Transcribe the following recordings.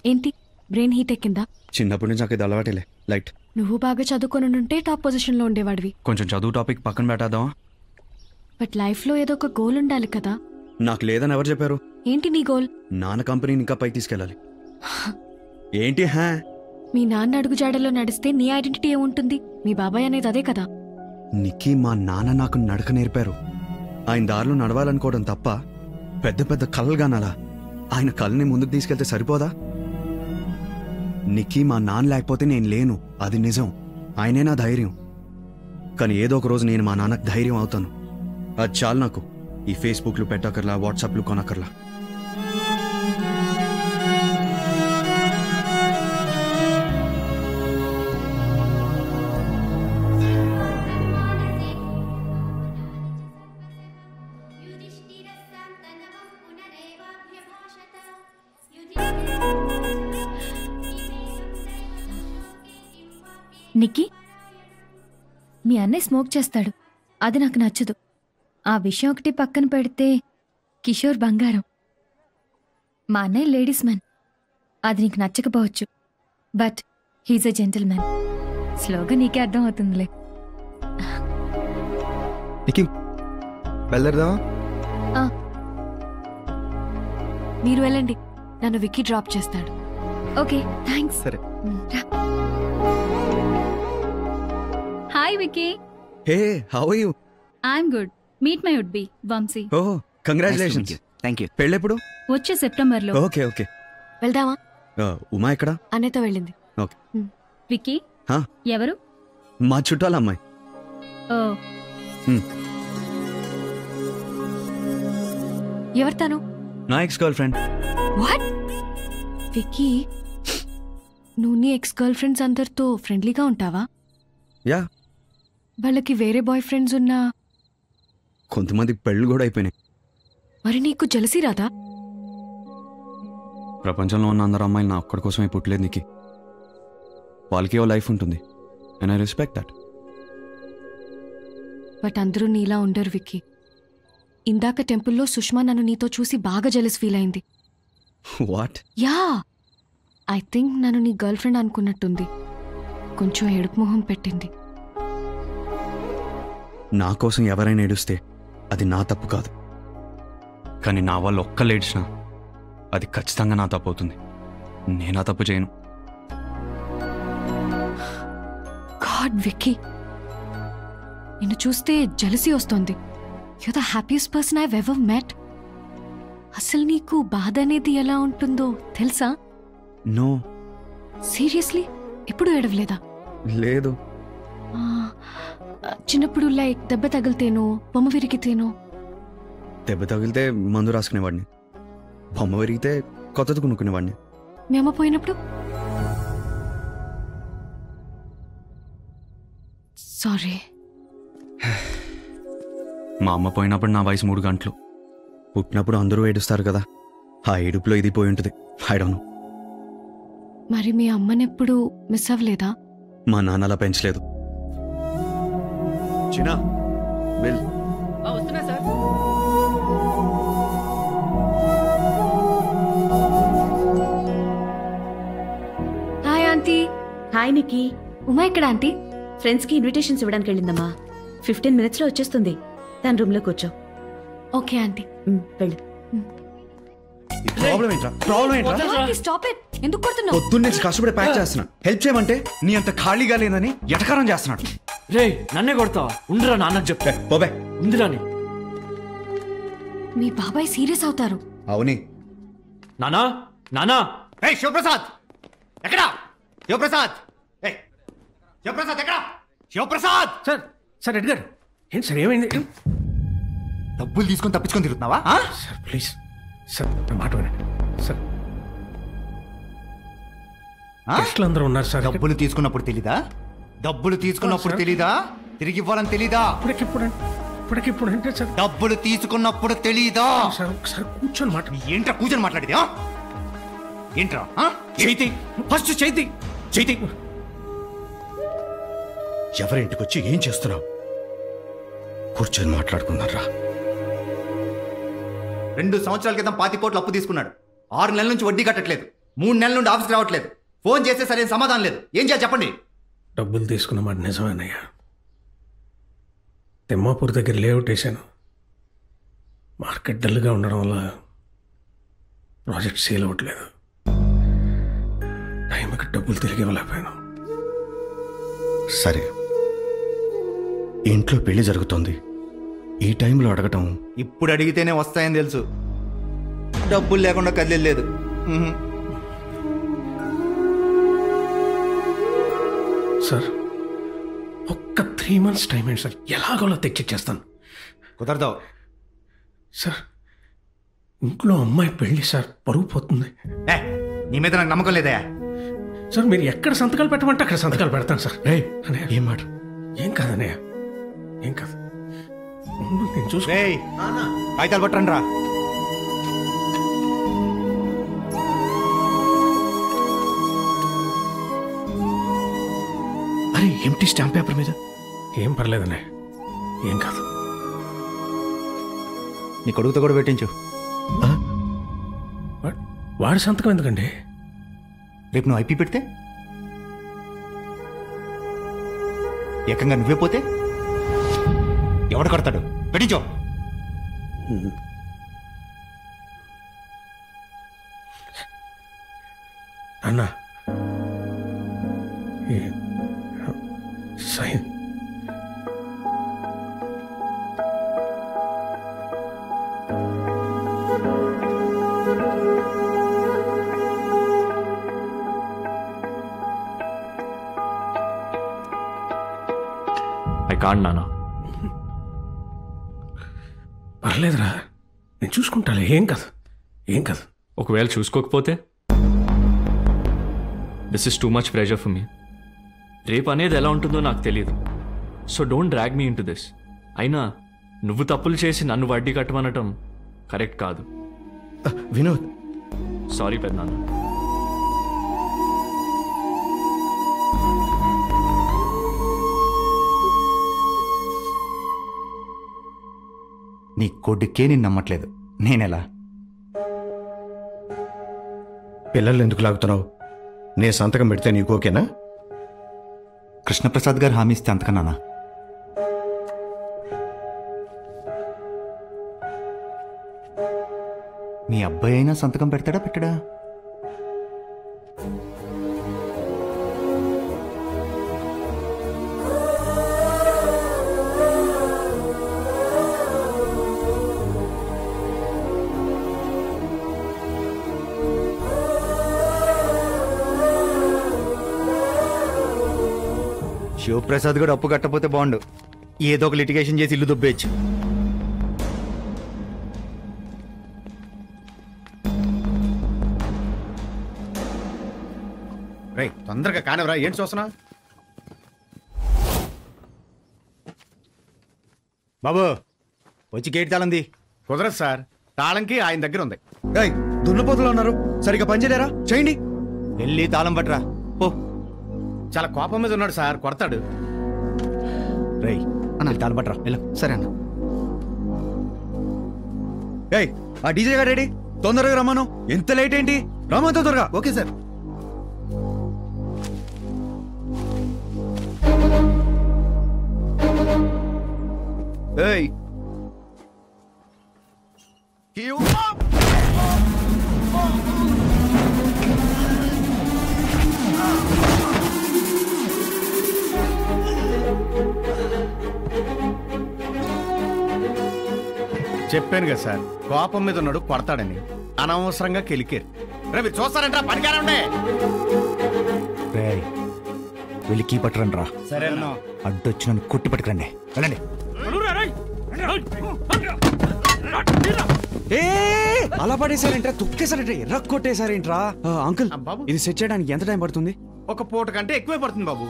ఏంటి brain heat ఎక్కిందా? చిన్నప్పటి నుంచి నాకు ఇది అలవాటేలే. లైట్. నువ్వు బాగా చదువుకొని ఉంటే టాప్ పొజిషన్లో ఉండేవాడివి. కొంచెం చదువు టాపిక్ పక్కన పెట్టేద్దామా? బట్ లైఫ్లో ఏదో ఒక గోల్ ఉండాలి కదా. నాకు లేదని ఎవరు చెప్పారు? ఏంటి నీ గోల్? నాన్న కంపెనీని ఇంకా పైకి తీసుకెళ్ళాలి. ఏంటి హా? మీ నాన్న అడుగుజాడలో నడిస్తే నీ ఐడెంటిటీ ఏముంటుంది? మీ బాబాయ్ అనేది అదే కదా. నిక్కీ, మా నాన్న నాకు నడక నేర్పారు. ఆయన దారిలో నడవాలనుకోవడం తప్ప పెద్ద పెద్ద కలలుగానాలా? ఆయన కళ్ళని ముందుకు తీసుకెళ్తే సరిపోదా? నిక్కీ, మా నాన్న లేకపోతే నేను లేను, అది నిజం. ఆయనే నా ధైర్యం. కానీ ఏదో ఒక రోజు నేను మా నాన్నకు ధైర్యం అవుతాను. అది చాలు నాకు. ఈ ఫేస్బుక్లు పెట్టకర్లా, వాట్సాప్లు కొనకర్లా. నిక్కీ, మీ అన్నయ్య స్మోక్ చేస్తాడు, అది నాకు నచ్చదు. ఆ విషయం ఒకటి పక్కన పెడితే కిషోర్ బంగారం. మా అన్నయ్య లేడీస్ మ్యాన్, అది నీకు నచ్చకపోవచ్చు, but he's a gentleman. స్లోగా నీకే అర్థం అవుతుందిలే. మీరు వెళ్ళండి, నన్ను విక్కీ డ్రాప్ చేస్తాడు. Okay, thanks. సరే. Hi Vicky. Hey, how are you? I'm good. Meet my would-be, Vamsi. Oh, congratulations. Thank you. పెళ్ళెప్పుడు? వచ్చే సెప్టెంబర్లో. Okay okay. వెళ్దామా? ఉమా ఎక్కడ? అన్నయ్యతో వెళ్ళింది. ఓకే. విక్కీ, ఎవరు? మా చుట్టాల అమ్మాయి. ఓ, ఎవరు తను? నా ex girl friend. What? Vicky, నువ్వు నీ ఎక్స్ గర్ల్ ఫ్రెండ్స్ అందరితో ఫ్రెండ్లీగా ఉంటావా? యా. వాళ్ళకి వేరే బాయ్ ఫ్రెండ్స్ ఉన్నా? కొంతమంది పెళ్ళు కూడా అయిపోయినాయి. మరి నీకు జలసీ రాదా? ప్రపంచంలో ఉన్న అందరు అమ్మాయిలు నా ఒక్కడి కోసమే పుట్టలేదు నీకు. వాళ్ళకి ఓ లైఫ్ ఉంటుంది, and I respect that. But అందరూ నీలా ఉండరు విక్కీ. ఇందాక టెంపుల్లో సుష్మా నన్ను నీతో చూసి బాగా జెలస్ ఫీల్ అయింది. వాట్? యా, ఐ థింక్ నన్ను నీ గర్ల్ ఫ్రెండ్ అనుకున్నట్టుంది. కొంచెం ఏడుపు మొహం పెట్టింది. నా కోసం ఎవరైనా ఏడుస్తే అది నా తప్పు కాదు, కానీ నా వాళ్ళు ఒక్కళ్ళు ఏడ్చినా అది ఖచ్చితంగా నా తప్పు అవుతుంది. నేనా తప్పు చేయను. గాడ్ విక్కీ, నిన్ను చూస్తే జెలసీ వస్తోంది. You the happiest person I've ever met. అసలు నీకు బాధ అనేది ఎలా ఉంటుందో తెలుసా? నో. సీరియస్లీ? ఎప్పుడు ఏడవలేదా? లేదు. చిన్నప్పుడు లైక్ దెబ్బ తగిలితేనో, బొమ్మ విరిగితేనో? దెబ్బ తగిలితే మందు రాసుకునేవాడిని, బొమ్మ విరిగితే కొత్తది కొనుక్కునేవాడిని. మీ అమ్మ పోయినప్పుడు? సారీ. మా అమ్మ పోయినప్పుడు నా వయసు 3 గంటలు. పుట్టినప్పుడు అందరూ ఏడుస్తారు కదా, ఆ ఏడుపులో ఇది పోయి ఉంటుంది. I don't know. మరి మీ అమ్మనెప్పుడు మిస్ అవ్వలేదా? మా నాన్న అలా పెంచలేదు. చిన్నా, వెల్. వస్తున్నా sir. Hi aunty. Hi Nikki. Uma ఎక్కడ ఆంటీ? ఫ్రెండ్స్కి ఇన్విటేషన్స్ ఇవ్వడానికి వెళ్ళిందమ్మా. 15 minutesలో వచ్చేస్తుంది. తన రూమ్లో కూర్చో. Okay aunty. వెళ్ళు. ప్రాబ్లం ఏంట్రా? ప్రాబ్లం ఏంట్రా? Stop it. ఎందుకు కొడుతున్నావు? పొద్దున్న నుంచి కష్టపడి ప్యాక్ చేస్తున్నా. హెల్ప్ చేయమంటే నీ అంత ఖాళీగా లేదని ఎటకారం చేస్తున్నాడు. రే, నన్నే కొడతావా? ఉండురా, నాన్నకు చెప్తా. బాబాయ్ ఉందిరాని. మీ బాబాయ్ సీరియస్ అవుతారు. అవుని. నానా, నానా. ఏయ్ శివప్రసాద్, ఎక్కడా? శివప్రసాద్, ఏయ్ శివప్రసాద్ ఎక్కడా? శివప్రసాద్. సార్, సార్ ఎడ్గర్, ఏంటి సార్, ఏమైంది? డబ్బులు తీసుకొని తప్పించుకొని తిరుగుతున్నావా? సార్ ప్లీజ్ సార్, నా మాట వినండి సార్. గెస్ట్లు అందరూ ఉన్నారు సార్. డబ్బులు తీసుకున్నప్పుడు తెలీదా? డబ్బులు తీసుకున్నప్పుడు తెలీదా? తిరిగి ఇవ్వాలని తెలీదా? ఇప్పటికిప్పుడు అంటే సార్, డబ్బులు తీసుకున్నప్పుడు తెలీదా? సార్ ఒకసారి కూర్చొని మాట. ఏంట్రా కూర్చొని మాట్లాడేది? ఏంట్రా? చైతి, ఫస్ట్ చైతి. చైతి, ఎవరింటికి వచ్చి ఏం చేస్తున్నావు? కూర్చొని మాట్లాడుకున్నారా? 2 సంవత్సరాల క్రితం 25 కోట్లు అప్పు తీసుకున్నాడు. 6 నెలల నుంచి వడ్డీ కట్టట్లేదు. 3 నెలల నుండి ఆఫీస్కి రావట్లేదు. ఫోన్ చేస్తే సరైన సమాధానం లేదు. ఏం చేయాలి చెప్పండి. డబ్బులు తీసుకున్న మాట నిజమేనయ్యా. తిమ్మాపూర్ దగ్గర లేఅవుట్ వేసాను. మార్కెట్ డల్గా ఉండడం వల్ల ప్రాజెక్ట్ సేల్ అవ్వట్లేదు. టైంకి డబ్బులు తిరిగి ఇవ్వలేకపోయాను. సరే, ఇంట్లో పెళ్లి జరుగుతోంది, ఈ టైంలో అడగటం. ఇప్పుడు అడిగితేనే వస్తాయని తెలుసు. డబ్బులు లేకుండా కదిలేదు. సార్ ఒక్క 3 months టైం ఏంటి సార్? ఎలాగోలా తెచ్చిచ్చేస్తాను. కుదరదు సార్ ఇంట్లో అమ్మాయి పెళ్ళి సార్, పరుగు పోతుంది. నీ మీద నాకు నమ్మకం లేదా? సార్ మీరు ఎక్కడ సంతకాలు పెట్టమంటే అక్కడ సంతకాలు పెడతాను సార్. అన్నయ్య, ఏం మాట? ఏం కాదన్నయ్య, ఏం కాదు. నేను చూసుకో. కాగితాలు పట్టండి రా. అరే, ఎంటీ స్టాంప్ పేపర్ మీద. ఏం పర్లేదన్నయ్య, ఏం కాదు. నీ కొడుకుతో కూడా పెట్టించు. వాడి సంతకం ఎందుకండి? రేపు నువ్వు ఐపీ పెడితే, ఏకంగా నువ్వే పోతే ఎవడు కడతాడు? పెట్టించో. అన్నా సైన్. కాదు నాన్న. పర్లేదురా, నేను చూసుకుంటాలే. ఏం కాదు, ఏం కాదు. ఒకవేళ చూసుకోకపోతే? This is too much pressure for me. రేపు అనేది ఎలా ఉంటుందో నాకు తెలియదు. So don't drag me into this. అయినా నువ్వు తప్పులు చేసి నన్ను వడ్డీ కట్టమనటం కరెక్ట్ కాదు. వినోద్, సారీ పెద్దనాన్న. నీ కొడుకే నేను నమ్మట్లేదు. నేనెలా? పిల్లలు ఎందుకు లాగుతున్నావు? నేను సంతకం పెడితే నీకు ఓకేనా? కృష్ణప్రసాద్ గారు హామీ ఇస్తే అంతకన్నానా? మీ అబ్బాయి అయినా సంతకం పెడతాడా పెట్టడా? శివప్రసాద్ కూడా అప్పు కట్టపోతే బాగుండు. ఏదో ఒక లిటిగేషన్ చేసి ఇల్లు దుబ్బేచ్చు. రేయ్, తొందరగా కానివరా, ఏంటి చూస్తున్నా? బాబు వచ్చి గేట్ తాళంది. కుదరదు సార్, తాళంకి ఆయన దగ్గర ఉంది. దున్నపోతులు ఉన్నారు, సరిగ్గా పనిచేయలేరా? చేయండి. వెళ్ళి తాళం పట్టరా పో. చాలా కోపం మీద ఉన్నాడు సార్, కొడతాడు. రై అన్న తాళం పట్టరా వెళ్ళు. సరే అన్న. ఏయ్, ఆ డీజే గారు రెడీ, తొందరగా రమ్మను. ఎంత లేట్ ఏంటి? రమ్మను తొందరగా. Okay sir. ఏయ్, చెప్పాను కదా సార్, కోపం మీద ఉన్నాడు, కొడతాడని. అనవసరంగా కెలికారు. రేపు చూస్తారంటారా? పనికారండి. వెళ్ళి కీ పట్టరండి రా. సరే అడ్డొచ్చి నన్ను కొట్టి పట్టుకురండి. వెళ్ళండి. అలా పడేసారేంట్రా? తొక్కేసారంటే ఎర్ర కొట్టేసారేంట్రా? అంకుల్, ఇది సెట్ చేయడానికి ఎంత టైం పడుతుంది? ఒక పూట కంటే ఎక్కువే పడుతుంది బాబు.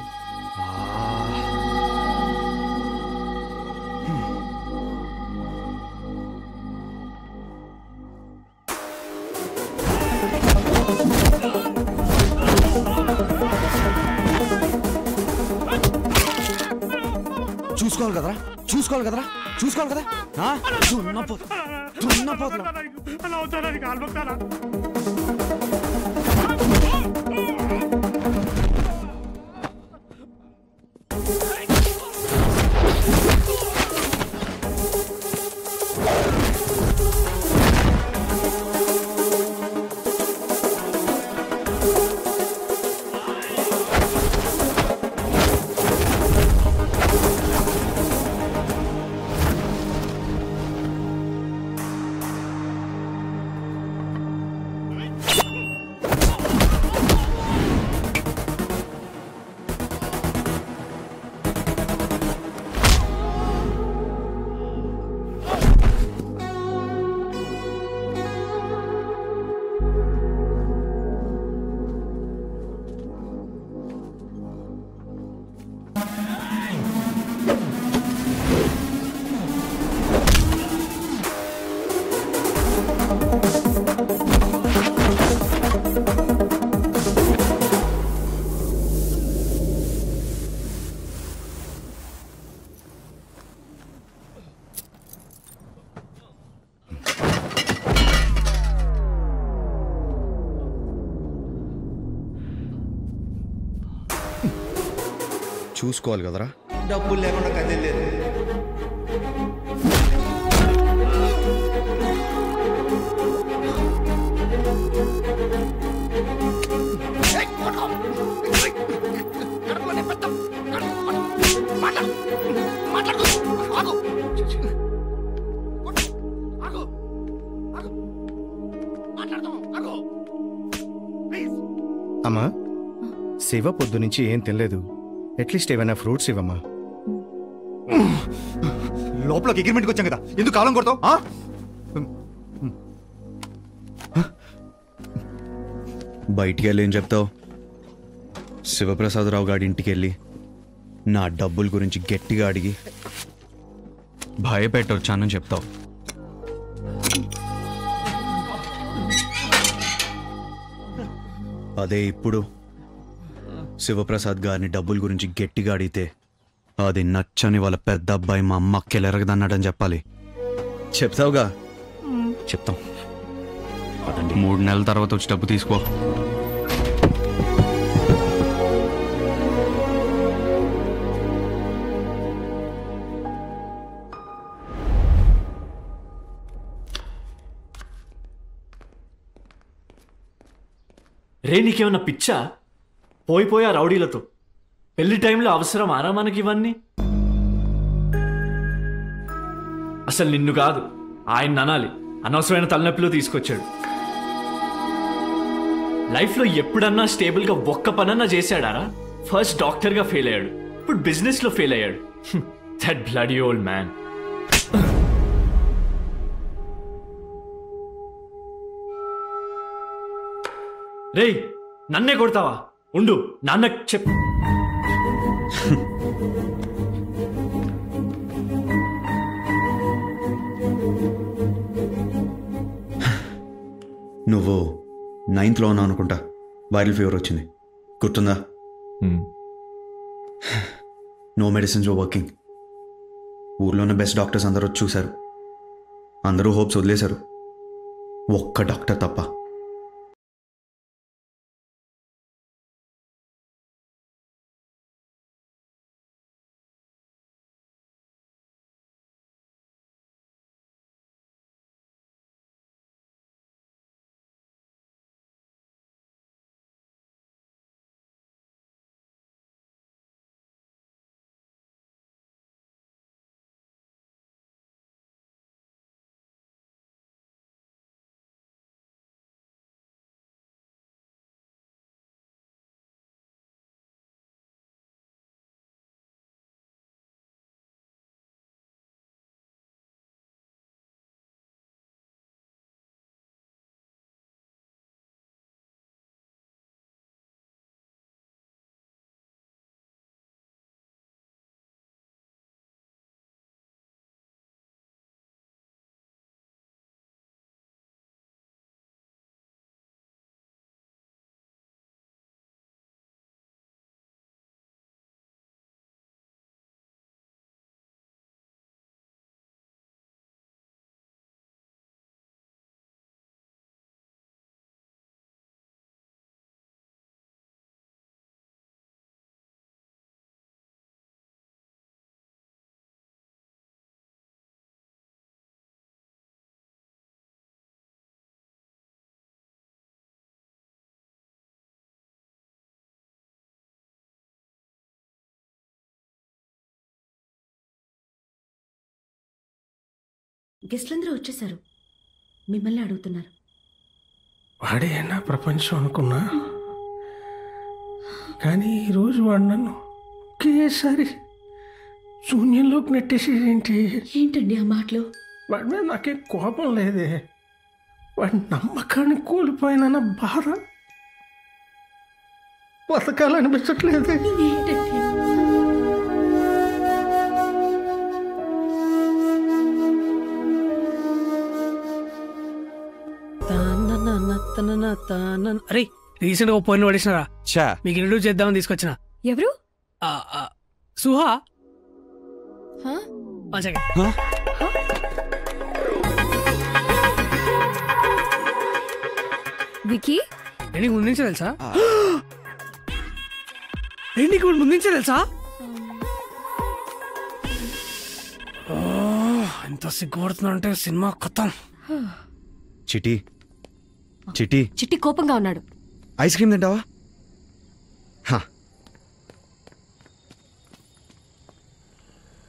చూసుకోవాలి కదరా, చూసుకోవాలి కదరా, చూసుకోవాలి కదా. దున్నపోతులు చూసుకోవాలి కదరా. డబ్బులు లేకుండా కదిలేదు. అమ్మా, శివ పొద్దు నుంచి ఏం తినలేదు. అట్లీస్ట్ ఏమైనా ఫ్రూట్స్ ఇవ్వమ్మా. లోపలికి అగ్రిమెంట్కి వచ్చాం కదా, ఎందుకు కాలం కొడతావు? బయటికి వెళ్ళి ఏం చెప్తావు? శివప్రసాదరావు గారి ఇంటికి వెళ్ళి నా డబ్బుల గురించి గట్టిగా అడిగి భయపెట్టొచ్చానని చెప్తావు. అదే ఇప్పుడు శివప్రసాద్ గారిని డబ్బుల గురించి గట్టిగా అడిగితే అది నచ్చని వాళ్ళ పెద్ద అబ్బాయి మా అమ్మ కెలరగదన్నాడని చెప్పాలి. చెప్తావుగా? చెప్తాం. 3 నెలల తర్వాత వచ్చి డబ్బు తీసుకో. రే, నీకేమన్నా పిచ్చా? పోయిపోయా రౌడీలతో. పెళ్లి టైంలో అవసరం ఆరా మనకి ఇవన్నీ? అసలు నిన్ను కాదు, ఆయన అనాలి. అనవసరమైన తలనొప్పిలో తీసుకొచ్చాడు. లైఫ్లో ఎప్పుడన్నా స్టేబుల్గా ఒక్క పనన్నా చేశాడారా? ఫస్ట్ డాక్టర్గా ఫెయిల్ అయ్యాడు, ఇప్పుడు బిజినెస్లో ఫెయిల్ అయ్యాడు. That bloody old man. రేయ్, నన్నే కొడతావా? ఉండు, నాన్నకు చెప్పు. నువ్వు 9th ఉన్నావు అనుకుంటా. వైరల్ ఫీవర్ వచ్చింది, గుర్తుందా? No medicines were working. ఊర్లో ఉన్న బెస్ట్ డాక్టర్స్ అందరూ వచ్చి చూశారు. అందరూ హోప్స్ వదిలేశారు, ఒక్క డాక్టర్ తప్ప. గెస్ట్లందరూ వచ్చేసారు, మిమ్మల్ని అడుగుతున్నారు. వాడే నా ప్రపంచం అనుకున్నా, కానీ ఈరోజు వాడు నన్ను ఒకేసారి శూన్యంలోకి నెట్టేసి ఏంటండి ఆ మాటలు? వాడి మీద నాకేం కోపం లేదే, వాడి నమ్మకాన్ని కోల్పోయిన బాధ. బతకాలనిపించట్లేదే. ఏంటండి అరే రీసెంట్ గా పోయిన పడేసినారా చా మీకు ఇంట్రడ్యూస్ చేద్దామని తీసుకొచ్చిన ఎవరు? సుహా హా? One second. వికీ నీకు ముందు నుంచే తెలుసా? నీకు ముందు నుంచే తెలుసా? ఎంత సిగ్గుపడుతున్నా అంటే సినిమా కొత్త. చిటి చిటి చిట్టి కోపంగా ఉన్నాడు. ఐస్ క్రీమ్ తింటావా?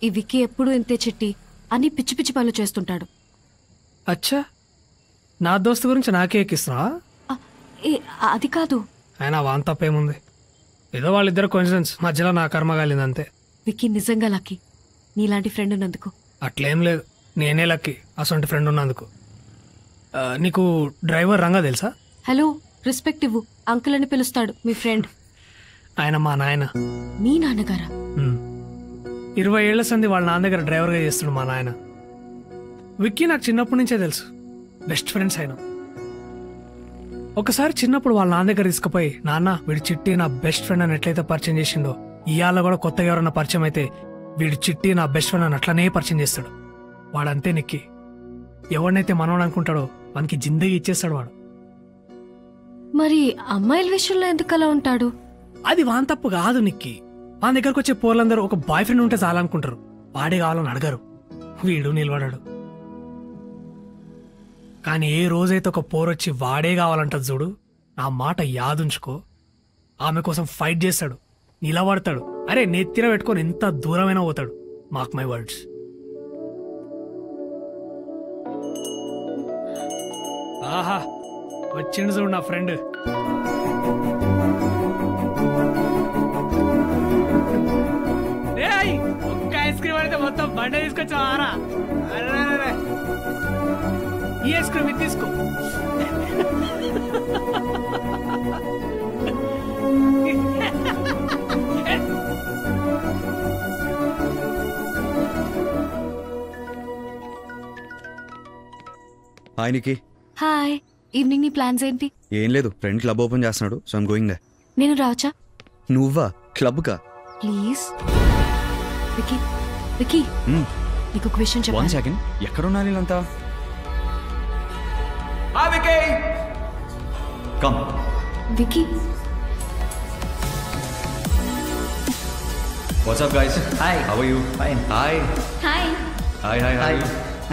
ఈ వికీ ఎప్పుడు ఇంతే చిట్టి అని పిచ్చి పిచ్చి పనులు చేస్తుంటాడు. అచ్చా నా దోస్తు గురించి నాకే ఎక్కిస్తున్నా? అది కాదు. ఆయన వాన్ తప్పేముంది, ఏదో వాళ్ళిద్దరు కోఇన్సిడెన్స్, మధ్యలో నా కర్మ కాలింది అంతే. వికీ నిజంగా లక్కీ నీలాంటి ఫ్రెండ్ ఉన్నందుకు. అట్లేం లేదు, నేనే లక్కీ అసొంటి ఫ్రెండ్ ఉన్నందుకు. నీకు డ్రైవర్ రంగా తెలుసా? హలో, రెస్పెక్ట్ ఇవ్వు. అంకుల్ అని పిలుస్తాడు మీ ఫ్రెండ్. ఆయన మా నాయన. మీ నాన్నగారా? 20 ఏళ్ల సంది వాళ్ళ నాన్న దగ్గర డ్రైవర్గా చేస్తాడు మా నాయన. విక్కీ నాకు చిన్నప్పటి నుంచే తెలుసు, బెస్ట్ ఫ్రెండ్స్ అయినా. ఒకసారి చిన్నప్పుడు వాళ్ళ నాన్న దగ్గర తీసుకుపోయి, నాన్న వీడి చిట్టి నా బెస్ట్ ఫ్రెండ్ అని ఎట్లయితే పరిచయం చేసిండో, ఇవాళ కూడా కొత్తగా ఎవరన్నా పరిచయం అయితే వీడి చిట్టి నా బెస్ట్ ఫ్రెండ్ అని అట్లనే పరిచయం చేస్తాడు. వాడంతే నిక్కి, ఎవరినైతే మనవడు అనుకుంటాడో మనకి జిందగీ ఇచ్చేస్తాడు వాడు. మరి అమ్మాయిల విషయంలో ఎందుకు అలా ఉంటాడు? అది వాన్ తప్పు కాదు నిక్కి. వాని దగ్గరకు వచ్చే పోర్లందరూ ఒక బాయ్ ఫ్రెండ్ ఉంటే చాలనుకుంటారు, వాడే కావాలని అడగరు. వీడు నిలబడాడు. కానీ ఏ రోజైతే ఒక పోరొచ్చి వాడే కావాలంటది చూడు, నా మాట యాదుంచుకో, ఆమె కోసం ఫైట్ చేస్తాడు, నిలబడతాడు. అరే నెత్తిన పెట్టుకొని ఎంత దూరమైనా పోతాడు. Mark my words. ఆహా వచ్చిండు చూడు నా ఫ్రెండ్. ఒక్క ఐస్ క్రీమ్ అయితే మొత్తం బండ తీసుకొచ్చావారా? ఈ ఐస్ క్రీమ్ ఇది తీసుకో. ఆయనకి హాయ్, ఈవినింగ్ నీ ప్లాన్స్ ఏంటి? ఏం లేదు, ఫ్రెండ్ క్లబ్ ఓపెన్ చేస్తున్నాడు, సో ఐమ్ గోయింగ్ దే. నేను రావచ్చా? నువ్వా? క్లబ్ కా? ప్లీజ్. వికీ వికీ నీకు ఒక విషయం 1 చెప్పాలి. సెకండ్, ఎక్కడున్నారు వీళ్ళంతా? Come. Vicky what's up guys? Hi. How are you? Fine. Hi hi. Hi hi Hi. Hi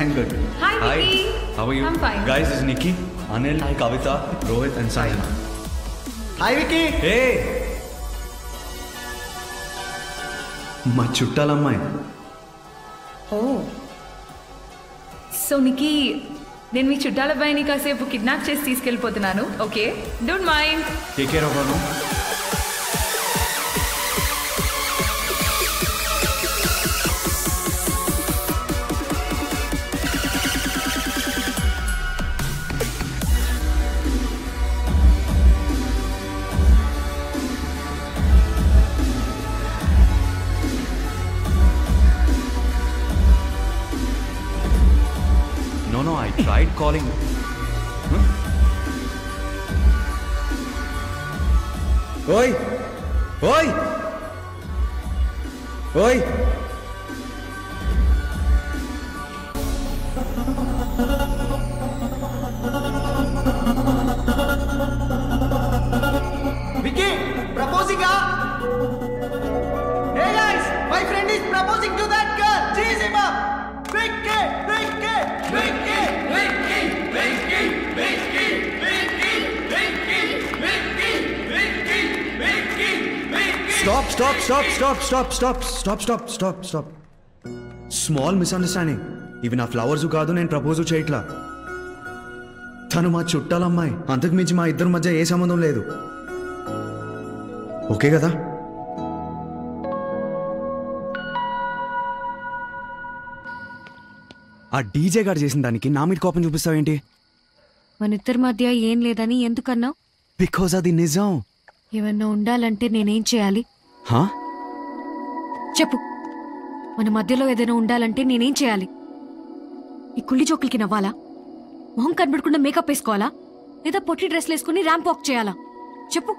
I'm good. Hi hi Vicky. How are you? I'm fine. Guys this is Nikki, Anil, Kavitha, Rohit and Sai. Hi, Vicky. Hey, మా చుట్టాలమ్మాయి. ఓ so నికి నేను మీ చుట్టాల అబ్బాయిని కాసేపు kidnap చేసి తీసుకెళ్ళిపోతున్నాను. Okay, don't mind. Take care of her. No, I tried calling. Oi! Oi! Oi! Vicky, proposing Hey guys, my friend is proposing to that girl. Cheese him up. Vicky, Vicky, Vicky, Vicky, Vicky, Vicky, Vicky, Vicky, Vicky, Vicky, Vicky, Vicky. Stop. Small misunderstanding. ఇవి నా flowers కాదు, నేను propose చేయట్లా. తను మా చుట్టాలమ్మాయి, అంతకు మించి మా ఇద్దరి మధ్య ఏ సంబంధం లేదు. ఓకే కదా? ఆ డీజే గారు చేసిన దానికి నా మీద కోపం చూపిస్తావేంటి? మన ఇద్దరి మధ్య ఏం లేదని ఎందుకన్నావు? బికాజ్ అది నిజం. ఏమన్నా ఉండాలంటే నేనేం చేయాలి చెప్పు. మన మధ్యలో ఏదైనా ఉండాలంటే నేనేం చేయాలి? ఈ కుళ్ళి జోకులకి నవ్వాలా? మొహం కనబడకుండా మేకప్ వేసుకోవాలా? లేదా పొట్టి డ్రెస్లు వేసుకుని ర్యాంప్ వాక్ చేయాలా చెప్పు.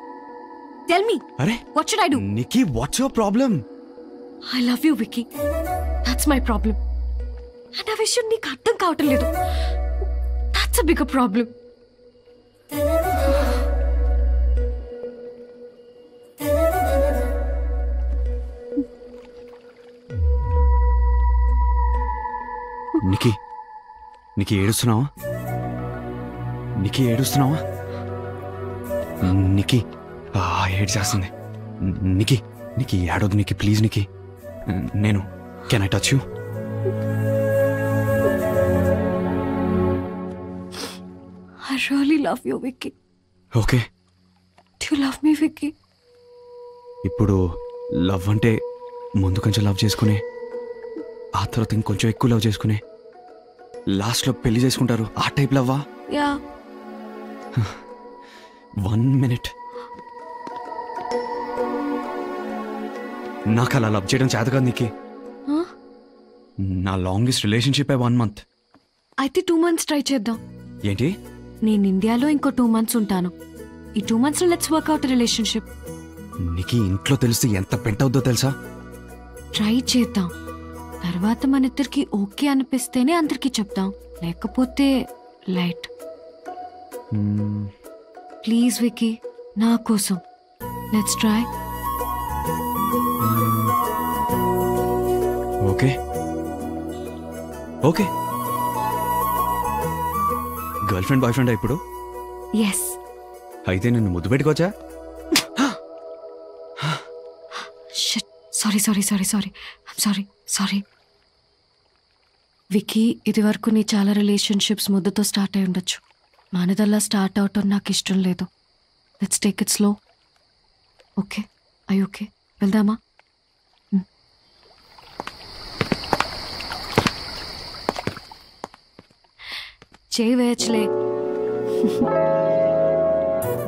టెల్ మీ అరే what should I do? Nikki what's your problem? I love you Vicky, that's my problem. And ఆ విషయం నీకు అర్థం కావటం లేదు. That's a bigger problem. Nikki నీకు ఏడుస్తున్నావా? నిక్కీ ఏడుస్తున్నావా? నిక్కీ ఏడు చేస్తుంది. నిక్కీ నీకు ఏడవద్దు నిక్కీ, ప్లీజ్ నిక్కీ. నేను can I touch you? I really love you, Vicky. Okay. Do you love me, Vicky? ఇప్పుడు లవ్ అంటే ముందు కొంచెం లవ్ చేసుకునే, ఆ తర్వాత ఇంకొంచెం ఎక్కువ లవ్ చేసుకునే, లాస్ట్లో పెళ్లి చేసుకుంటారు ఆ టైప్ లవ్వా? Yeah. 1 minute. నాకు అలా లవ్ చేయడం చేత కాదు నీకు. Huh? నా లాంగెస్ట్ రిలేషన్షిప్ 1 month. అయితే 2 months ట్రై చేద్దాం. ఏంటి? నేను ఇండియాలో ఇంకో 2 months ఉంటాను. ఈ 2 months లో లెట్స్ వర్క్ అవుట్ రిలేషన్షిప్. నీకు ఇంట్లో తెలిస్తే ఎంత పెంట్ అవుద్దో తెలుసా? ట్రై చేద్దాం. తర్వాత మన ఇద్దరికి ఓకే అనిపిస్తేనే అందరికి చెప్దాం, లేకపోతే లైట్. ప్లీజ్ విక్కీ, నా కోసం let's try. Okay okay. Girl friend boy friend ఇప్పుడు? ఎస్. అయితే నిన్ను ముద్దు పెట్టుకోవచ్చా? Sorry sorry sorry sorry sorry sorry Vicky, ఇది వరకు నీ చాలా రిలేషన్షిప్స్ ముద్దుతో స్టార్ట్ అయి ఉండొచ్చు. మనదల్లా స్టార్ట్ అవటం నాకు ఇష్టం లేదు. Let's take it slow. Okay? I okay? వెళ్దామా? చేయి వేయచ్చులే.